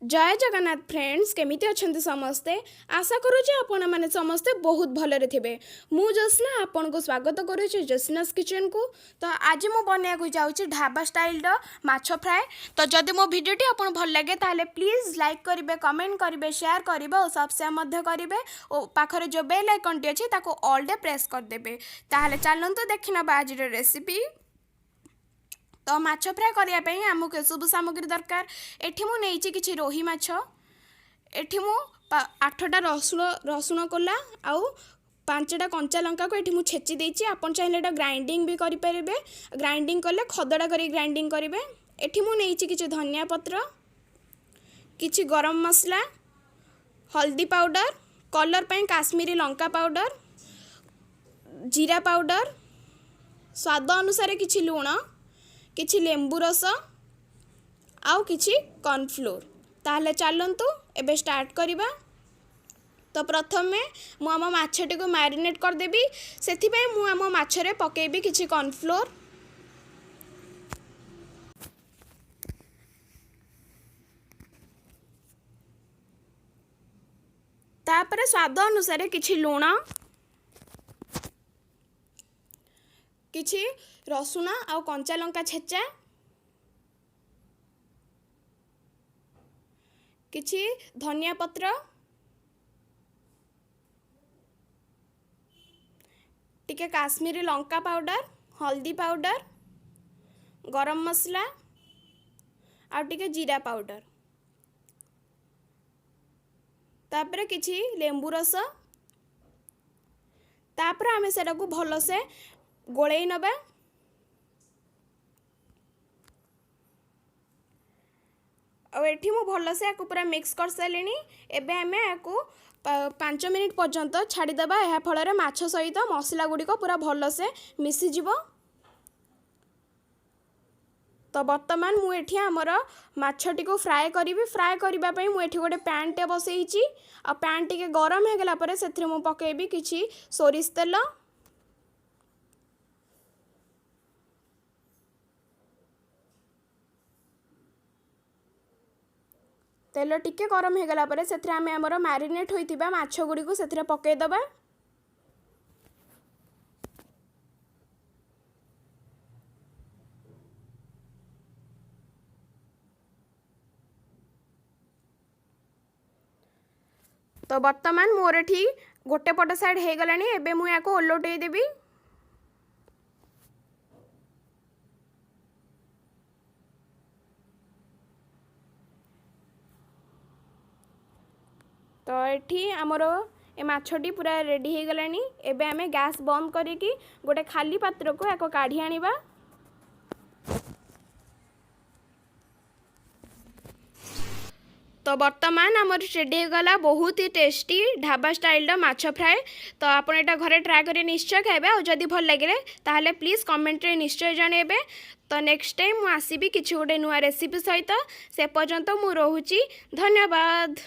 जय जगन्नाथ फ्रेंड्स केमिति अछंती समस्ते आशा करूँ आपण मैंने समस्ते बहुत भलरे थे मु जोस्ना आपन को स्वागत करुच्ची जोस्नास किचन को। तो आज मु बनया जाऊँगी ढाबा स्टाइल माछ फ्राए। तो जदि मो भिडियोटी आपन भल लगे ताले प्लीज लाइक करेंगे, कमेंट करेंगे, शेयर करेंगे और सब्सक्राइब करेंगे और पाखरे जो बेल आइकन टी अच्छी ऑल डे प्रेस करदेवे। ताहले चलतु देखना आज रेसिपी। तो माछ फ्राए करने आमको सब सामग्री दरकार। एठी मु नेइची किछि रोही माछ, एठी मु 8टा रसुण कोला आउ 5टा कंचा लंका को एठी मु छेची देइची। आपन चाहिले एटा ग्राइंडिंग भी करि परिबे, ग्राइंडिंग करले खदड़ा करी ग्राइंडिंग करिवे। एठी मु नेइची किछि धनिया पत्र, किछि गरम मसला, हल्दी पाउडर, कलर पई काश्मीरी लंका पाउडर, जीरा पाउडर, स्वाद अनुसार किछि लूण, किछि लेंबू रस आउ किछि कॉर्नफ्लोर। ताहले चलंतु एबे स्टार्ट करिबा। तो प्रथमे मु आम माछटी को मैरिनेट कर देबी। सेथि पे मु आम माछरे पकेबी किछि कॉर्नफ्लोर, तापरे स्वाद अनुसार किछि लूण, किछि रसुण आउ कंचा लंका छेचा, किछि धनिया पत्र, टिके काश्मीरी लंका पाउडर, हल्दी पाउडर, गरम मसला आउ टिके जीरा पाउडर, तापरे किछि लेंबू रस। तापरे आमे सेटा को भलो से गोळेई नबा। और एठी मु भल से पूरा मिक्स कर सारे। एबे आमे याकू 5 मिनिट पर्यंत छाड़ीदेबा। यह फल माछ सहित मसला गुड़िक पूरा भल से मिसीज। तो बर्तमान मु एठी हमर माछटी को फ्राए करी। फ्राए करबा पई मु एठी गोटे पैन टे बसैची। आ पैन टिके गरम हो गला परे सेथरे मु पकेबी किछि सोरिष तेल। तेल टिके गरम हो गला परे सेथरे आमे हमर मैरिनेट होइतिबा माछ गुडी को सेथरे पके दबा। तो वर्तमान मोर एठी गोटे पट साइड हो गलानी। एबे मु याको ओलटै देबी। तो एठी हमर ए माछटी पूरा रेडी हो गलानी। एबे आमे गैस बंद करिकी गोटे खाली पात्र को याको काढी आनिबा। तो वर्तमान आमर रेडी हो गला बहुत ही टेस्टी ढाबा स्टाइल माछ फ्राए। तो आप घरे ट्राए करें निश्चय खाइबे। और जदि भल लगे ताहले प्लीज कमेंट रे निश्चय जनइबे। तो नेक्स्ट टाइम मु आसीबी किछि गोटे नुआ रेसिपी सहित। से पर्यंत मु रहूची। धन्यवाद।